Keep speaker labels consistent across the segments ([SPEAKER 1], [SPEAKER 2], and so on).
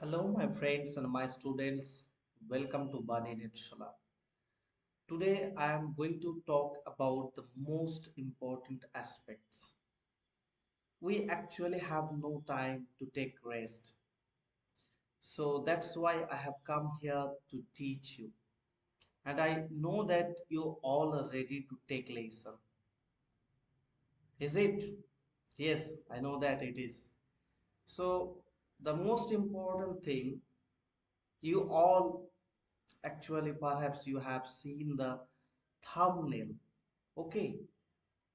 [SPEAKER 1] Hello, my friends and my students. Welcome to BANI NETSHALA. Today, I am going to talk about the most important aspects. We actually have no time to take rest. So that's why I have come here to teach you. And I know that you all are ready to take lesson. Is it? Yes, I know that it is. So the most important thing, you all actually perhaps you have seen the thumbnail. Okay,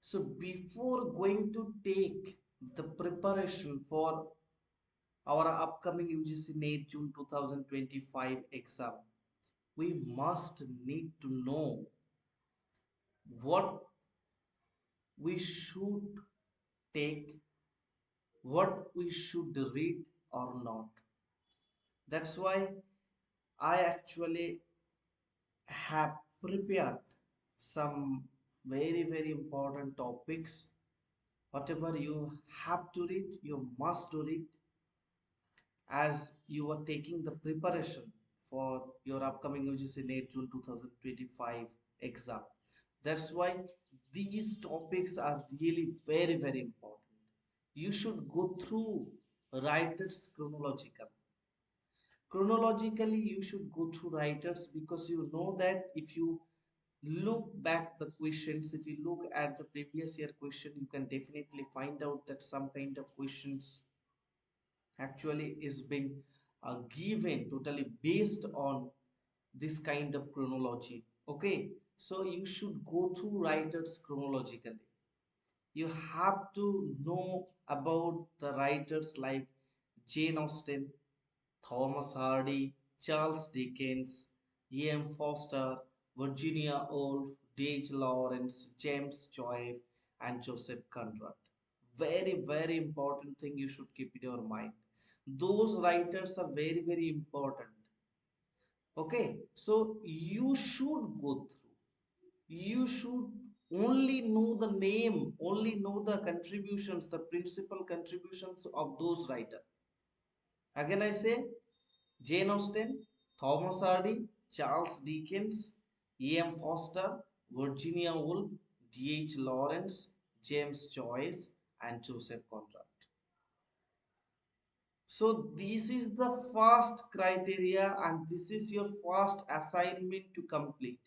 [SPEAKER 1] so before going to take the preparation for our upcoming UGC NET June 2025 exam, we must need to know what we should take, what we should read or not. That's why I actually have prepared some very important topics. Whatever you have to read, you must to read as you are taking the preparation for your upcoming UGC NET June 2025 exam. That's why these topics are really very important. You should go through writers chronological. Chronologically, you should go through writers because you know that if you look back the questions, if you look at the previous year question, you can definitely find out that some kind of questions actually is being given totally based on this kind of chronology. Okay, so you should go through writers chronologically. You have to know about the writers like Jane Austen, Thomas Hardy, Charles Dickens, E.M. Foster, Virginia Woolf, D.H. Lawrence, James Joyce, and Joseph Conrad. Very important thing you should keep in your mind. Those writers are very important. Okay, so you should go through. You should only know the name, only know the contributions, the principal contributions of those writers. Again, I say Jane Austen, Thomas Hardy, Charles Dickens, E.M. Foster, Virginia Woolf, D.H. Lawrence, James Joyce, and Joseph Conrad. So this is the first criteria and this is your first assignment to complete.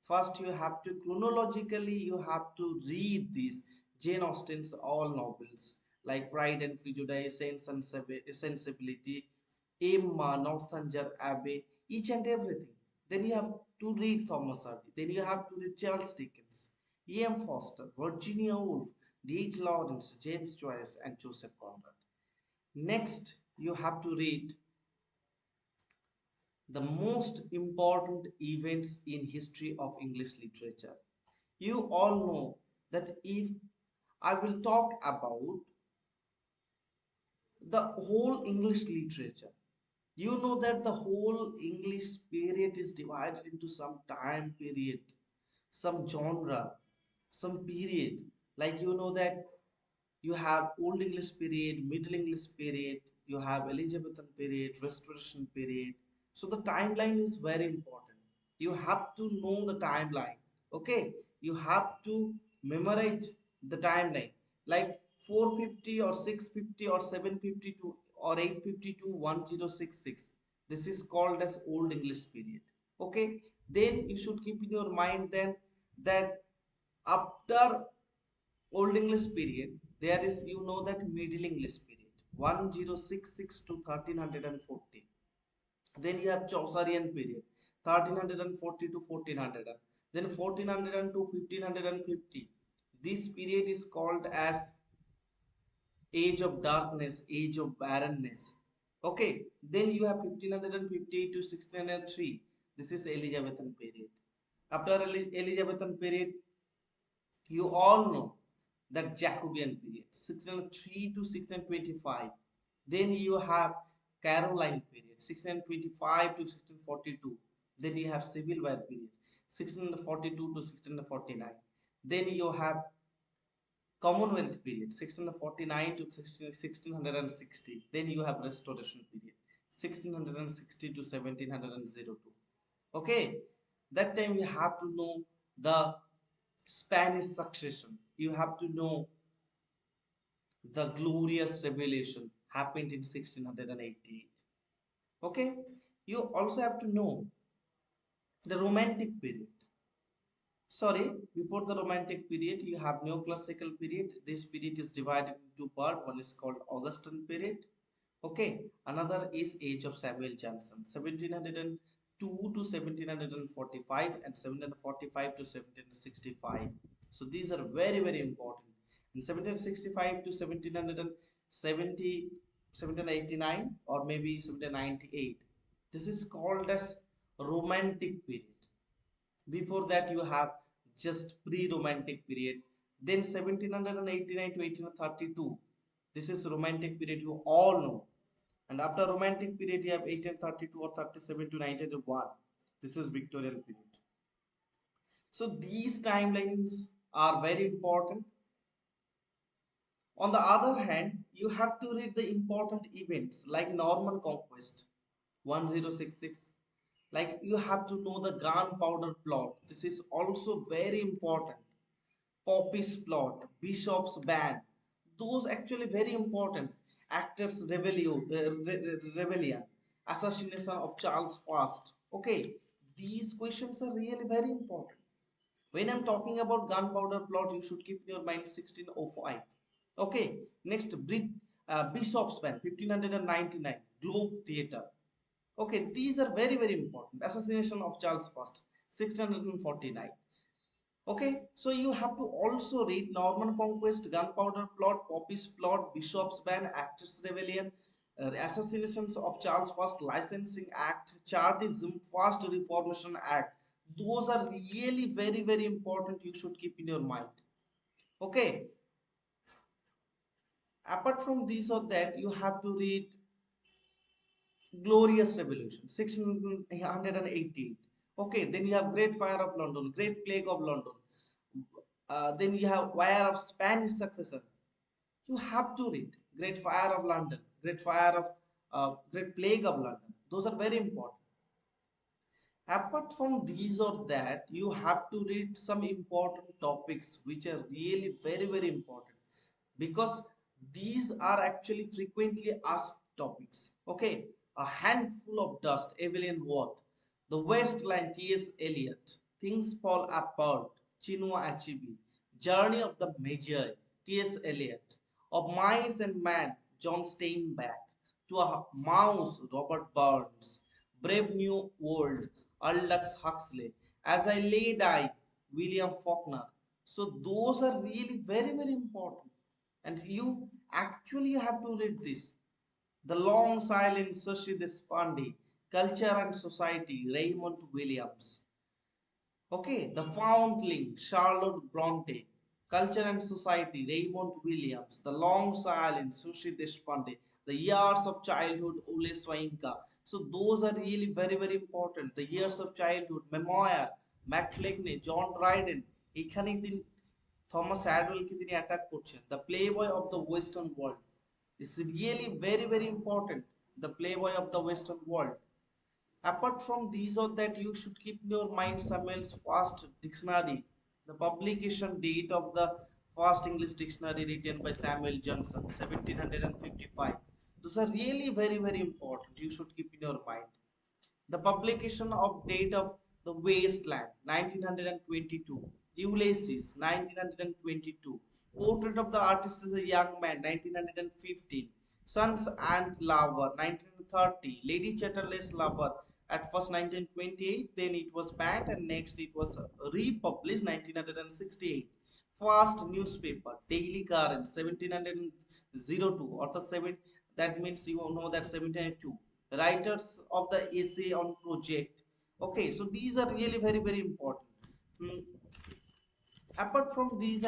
[SPEAKER 1] First you have to chronologically you have to read these Jane Austen's all novels like Pride and Prejudice, Sense and Sensibility, Emma, Northanger Abbey, each and everything. Then you have to read Thomas Hardy. Then you have to read Charles Dickens, E.M. Foster, Virginia Woolf, D.H. Lawrence, James Joyce, and Joseph Conrad. Next, you have to read the most important events in history of English literature. You all know that if I will talk about the whole English literature, you know that the whole English period is divided into some time period, some genre, some period. Like you know that you have Old English period, Middle English period, you have Elizabethan period, Restoration period. So the timeline is very important. You have to know the timeline. Okay, you have to memorize the timeline like 450 or 650 or 750 to or 850 to 1066. This is called as Old English period. Okay, then you should keep in your mind then that after Old English period, there is you know that Middle English period 1066 to 1340. Then you have Chaucerian period 1340 to 1400. Then 1400 to 1550. This period is called as age of darkness, age of barrenness. Okay, then you have 1550 to 1603. This is Elizabethan period. After Elizabethan period, you all know that Jacobean period, 1603 to 1625. Then you have Caroline period, 1625 to 1642. Then you have Civil War period, 1642 to 1649. Then you have Commonwealth period, 1649 to 1660. Then you have Restoration period, 1660 to 1702. Okay, that time you have to know the Spanish succession. You have to know the glorious revelation happened in 1688. Okay, you also have to know the romantic period. Sorry, before the romantic period you have neoclassical period. This period is divided into part. One is called Augustan period. Okay, another is age of Samuel Johnson, 1702 to 1745 and 1745 to 1765. So these are very very important. In 1765 to 1770, 1789 or maybe 1798, this is called as romantic period. Before that you have just pre-romantic period. Then 1789 to 1832, this is romantic period, you all know. And after romantic period you have 1832 or 37 to 1901, this is Victorian period. So these timelines are very important. On the other hand, you have to read the important events like Norman conquest 1066. Like you have to know the gunpowder plot. This is also very important. Poppy's plot, Bishop's ban. Those actually very important. Actors rebellion, assassination of Charles Fast. Okay, these questions are really very important. When I'm talking about gunpowder plot, you should keep in your mind 1605. Okay, next Bishop's ban 1599, Globe Theatre. Okay, these are very very important. Assassination of Charles First 1649. Okay, so you have to also read Norman Conquest, Gunpowder Plot, Poppy's Plot, Bishop's Ban, Actors Rebellion, Assassinations of Charles First, Licensing Act, Chartism, First Reformation Act. Those are really very very important. You should keep in your mind. Okay, apart from these or that, you have to read Glorious Revolution, 1688. Okay, then you have Great Fire of London, Great Plague of London. Then you have Fire of Spanish Succession. You have to read Great Fire of London, Great Plague of London. Those are very important. Apart from these or that, you have to read some important topics which are really very very important, because these are actually frequently asked topics. Okay, A Handful of Dust, Evelyn Waugh, The Wasteland, T.S. Eliot, Things Fall Apart, Chinua Achebe, Journey of the Magi, T.S. Eliot, Of Mice and Men, John Steinbeck, To a Mouse, Robert Burns, Brave New World, Aldous Huxley, As I Lay Dying, William Faulkner. So those are really very very important, and you actually have to read this. The Long Silence, Shashi Deshpande, Culture and Society, Raymond Williams. Okay, The Foundling, Charlotte Bronte, Culture and Society, Raymond Williams, The Long Silence, Sushi Deshpande, The Years of Childhood, Ole Swainka. So those are really very very important. The Years of Childhood, Memoir, Mac Flecknoe, John Dryden, এখানেই তিনি Thomas অ্যাডওয়েলকে তিনি attack করছেন। The Playboy of the Western World is really very very important. The Playboy of the Western World. Apart from these or that, you should keep in your mind Samuel's First Dictionary, the publication date of the First English Dictionary written by Samuel Johnson, 1755. Those are really very very important. You should keep in your mind. The publication of date of the Wasteland, 1922. Ulysses, 1922. Portrait of the artist as a young man, 1915. Sons and Lover, 1930. Lady Chatterley's Lover, at first 1928, then it was banned, and next it was republished 1968. First newspaper, Daily Current, 1702, or the 7, that means you know that 1702. Writers of the essay on project. Okay, so these are really very very important. Hmm, apart from these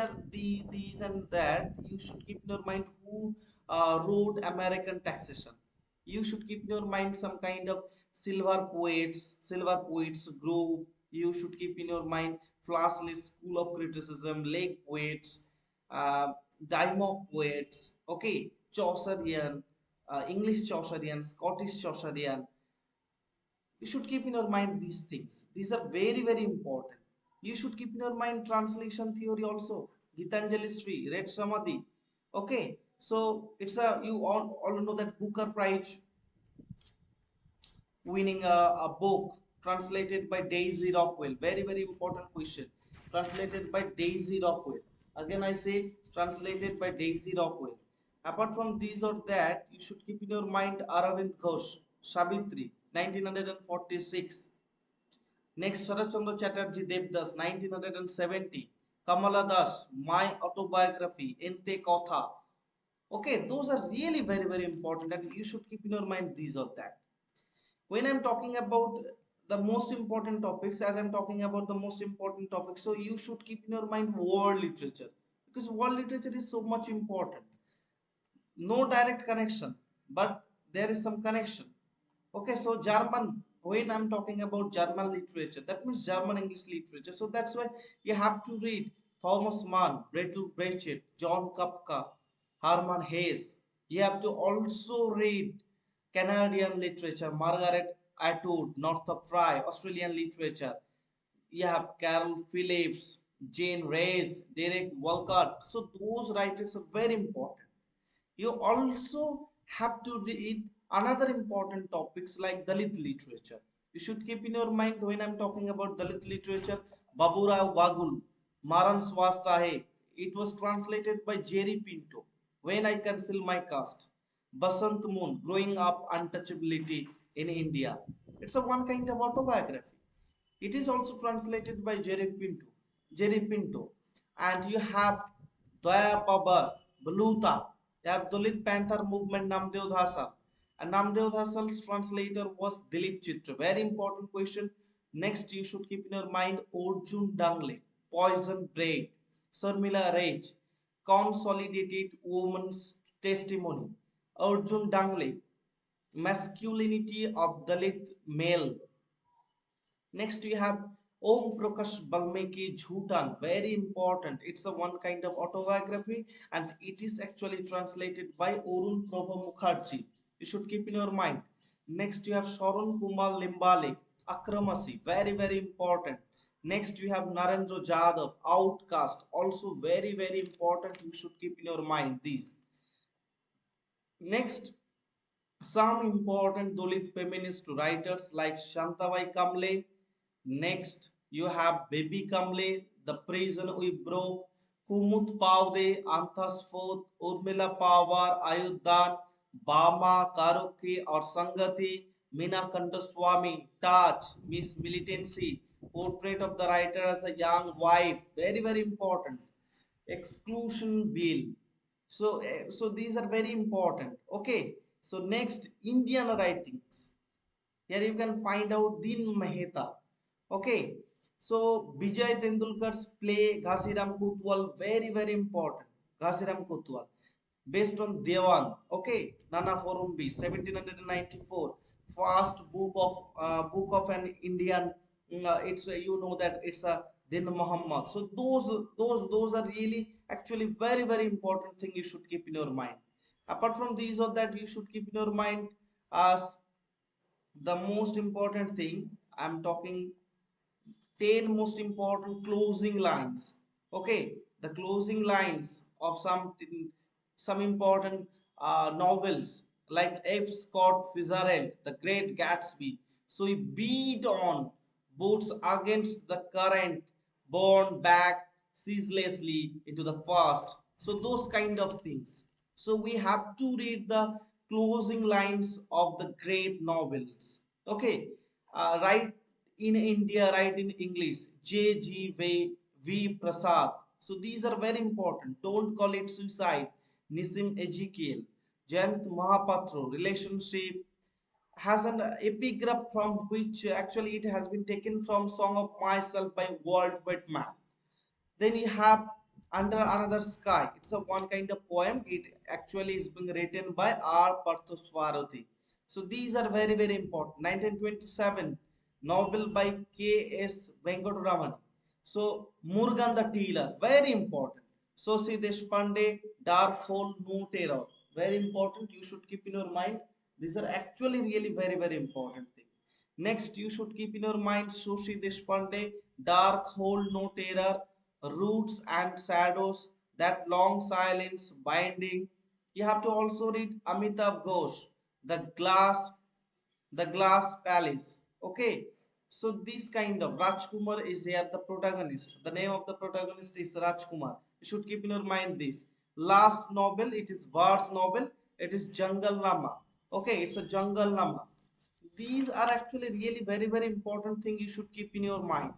[SPEAKER 1] and that, you should keep in your mind who wrote American taxation. You should keep in your mind some kind of silver poets group. You should keep in your mind Flashley School of Criticism, Lake Poets, uh, Dymok Poets. Okay, Chaucerian. English Chaucerian, Scottish Chaucerian. You should keep in your mind these things. These are very, very important. You should keep in your mind translation theory also. Gitanjali Sri, Red Samadhi. Okay, so it's a you all know that Booker Prize winning a book translated by Daisy Rockwell. Very, very important question. Translated by Daisy Rockwell. Again, I say translated by Daisy Rockwell. Apart from these or that, you should keep in your mind Aravind Ghosh, Savitri, 1946. Next, Sharat Chandra Chatterjee Devdas, 1970. Kamala Das, My Autobiography, Ente Kotha. Okay, those are really very, very important, and you should keep in your mind these or that. When I'm talking about the most important topics, as I'm talking about the most important topics, so you should keep in your mind world literature, because world literature is so much important. No direct connection, but there is some connection. Okay, so German, when I'm talking about German literature, that means German English literature, so that's why you have to read Thomas Mann, Bertolt Brecht, John Kafka, Herman Hesse. You have to also read Canadian literature, Margaret Atwood, Northrop Frye. Australian literature, you have Carol Phillips, Jane Reyes, Derek Walcott. So those writers are very important. You also have to read another important topics like Dalit literature. You should keep in your mind when I'm talking about Dalit literature, Baburao Wagul, Maran Swastahe. It was translated by Jerry Pinto. When I Conceal My Caste, Basant Moon, Growing Up Untouchability in India. It's a one kind of autobiography. It is also translated by Jerry Pinto. Jerry Pinto. And you have Daya Babar, Baluta. You have Dalit Panther Movement Namdev Dhasal. And Namdev Dhasal's translator was Dilip Chitra. Very important question. Next, you should keep in your mind Arjun Dangle, Poison Bread, Sarmila Rage, Consolidated Woman's Testimony, Arjun Dangle, Masculinity of Dalit Male. Next, we have Om Prakash Balmeki Jhutan. Very important. It's a one kind of autobiography, and it is actually translated by Arun Prabha Mukherjee. You should keep in your mind. Next, you have Sharon Kumar Limbale, Akramasi. Very, very important. Next, you have Narendra Jadhav, Outcast. Also very, very important. You should keep in your mind these. Next, some important Dalit feminist writers like Shantabai Kamle. Next, you have Baby Kamle, The Prison We Broke, Kumut Pavde, Anthas Foth, Urmila Pawar, Ayuddhan, Bama, Karoke or Sangati, Meena Kandaswamy, Taj, Miss Militancy, Portrait of the Writer as a Young Wife, very, very important. Exclusion Bill. So these are very important. Okay. So next, Indian writings. Here you can find out Din Mehta. Okay. So Vijay Tendulkar's play Ghasiram Kotwal, very, very important. Ghasiram Kotwal, based on Dewan. Okay. Nana Forumbi, 1794. First book of an Indian. It's you know that it's a Din Muhammad. So those are really actually very, very important thing you should keep in your mind. Apart from these or that, you should keep in your mind as the most important thing. I'm talking 10 most important closing lines. Okay, the closing lines of some important novels like F. Scott Fitzgerald, The Great Gatsby. So he beat on boats against the current, borne back ceaselessly into the past. So those kind of things. So we have to read the closing lines of the great novels. Okay, right in India, right in English, J.G.V. Prasad. So these are very important. Don't call it suicide. Nisim Ezekiel, Jayant Mahapatro, relationship has an epigraph from which actually it has been taken from Song of Myself by Walt Whitman. Then you have Under Another Sky. It's a one kind of poem. It actually is being written by R. Parthaswarathi. So these are very, very important. 1927 novel by K.S. Venkataraman. So Murugan the Tealer, very important. Sosi Deshpande, Dark Hole, No Terror. Very important, you should keep in your mind. These are actually really very very important thing. Next, you should keep in your mind Sushi Deshpande, Dark Hole No Terror, Roots and Shadows, That Long Silence, Binding. You have to also read Amitav Ghosh, the glass the glass palace. Okay, so this kind of Rajkumar is here, the protagonist. The name of the protagonist is Rajkumar. You should keep in your mind this. Last novel, it is verse novel, it is Jungle Lama. Okay, it's a Jungle Lama. These are actually really very very important thing you should keep in your mind.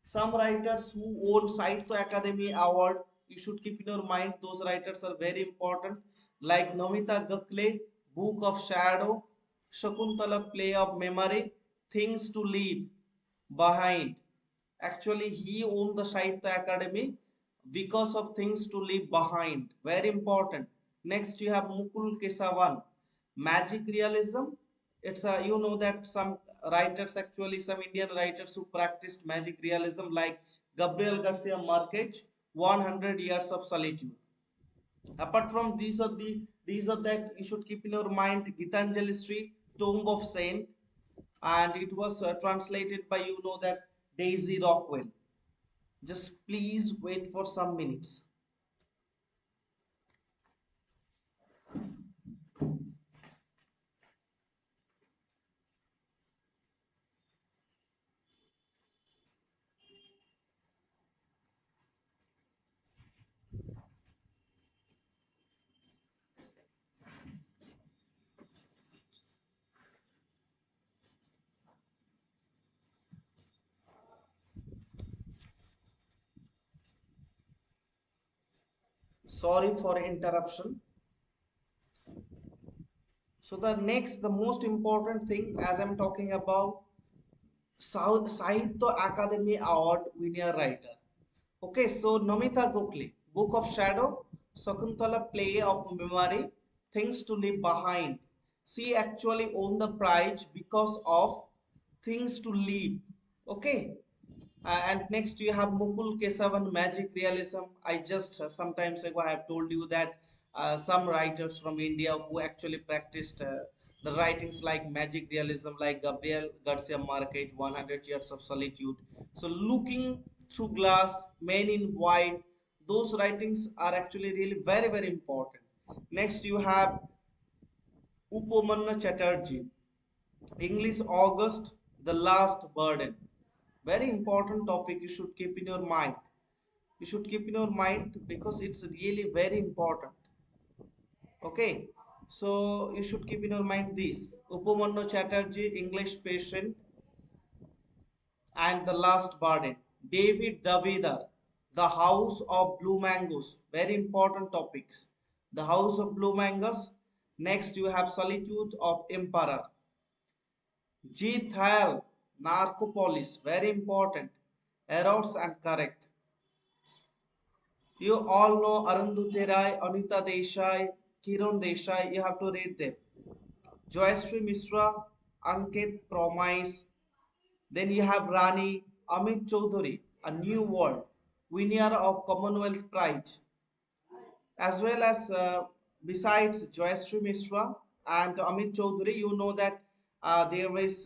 [SPEAKER 1] Some writers who own Sahitya Academy Award, you should keep in your mind, those writers are very important, like Namita Gakle, Book of Shadow, Shakuntala, Play of Memory, Things to Leave Behind. Actually he owned the Sahitya Academy because of Things to Leave Behind, very important. Next you have Mukul Kesavan, Magic Realism. It's a, you know that some writers, actually some Indian writers who practiced magic realism, like Gabriel Garcia Marquez, 100 Years of Solitude. Apart from these are that you should keep in your mind Gitanjali Street, Tomb of Saint, and it was translated by, you know that, Daisy Rockwell. Just please wait for some minutes. Sorry for interruption. So the next, the most important thing, as I'm talking about, Sahitya Academy Award winner writer. Okay, so Namita Gokhale, Book of Shadow, Sakuntala, Play of Memory, Things to Leave Behind. She actually won the prize because of Things to Leave. Okay, and next you have Mukul Kesavan, Magic Realism. I just sometimes ago I have told you that some writers from India who actually practiced the writings like Magic Realism, like Gabriel Garcia Marquez, 100 Years of Solitude. So Looking Through Glass, Men in White, those writings are actually really very very important. Next you have Upomanna Chatterjee, English August, The Last Burden. Very important topic you should keep in your mind. You should keep in your mind because it's really very important. Okay, so you should keep in your mind this: Upamanyu Chatterjee, English Patient, and The Last Burden. David Davidar, The House of Blue Mangoes. Very important topics. The House of Blue Mangoes. Next, you have Solitude of Emperor. G. Thal, Narcopolis. Very important. Errors and Correct. You all know Arundhati Rai, Anita Desai, Kiran Desai. You have to read them. Joyashree Mishra, Ankit Promise. Then you have Rani, Amit Chaudhary, A New World, winner of Commonwealth Prize, as well as besides Joyashree Mishra and Amit Chaudhary, you know that there is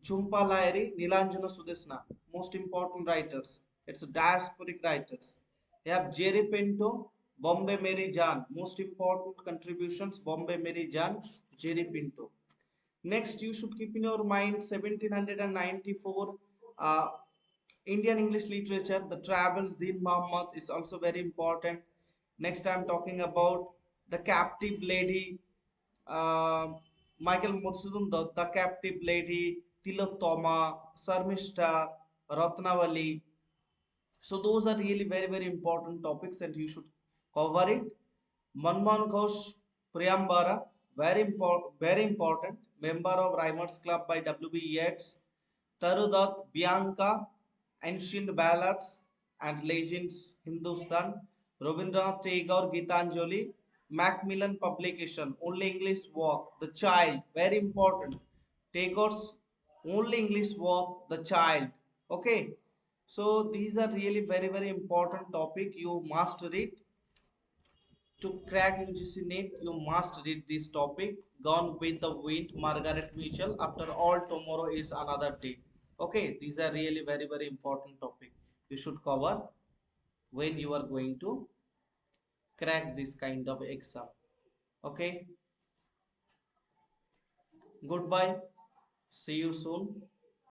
[SPEAKER 1] Jhumpa Lahiri, Nilanjana Sudesna, most important writers. It's diasporic writers. You have Jerry Pinto, Bombay Mary Jan, most important contributions, Bombay Mary Jan, Jerry Pinto. Next, you should keep in your mind 1794 uh, Indian English literature, the travels Din Muhammad is also very important. Next, I'm talking about the captive lady, uh, Michael Mursidun, the captive lady, Tilottama, Sarmishta, Ratnavali. So those are really very very important topics, and you should cover it. Manmohan Ghosh, Priyambara, very important. Member of Rhymers Club by W.B. Yeats. Tarudat, Bianca, Ancient Ballads and Legends, Hindustan. Rabindranath Tagore, Gitanjali. Macmillan Publication, Only English Work, The Child, very important. Tagore's only English work, The Child. Okay, so these are really very very important topic. You must read. To crack UGC NET, you must read this topic. Gone with the Wind, Margaret Mitchell. After all, tomorrow is another day. Okay, these are really very, very important topic. You should cover when you are going to crack this kind of exam. Okay, goodbye. See you soon.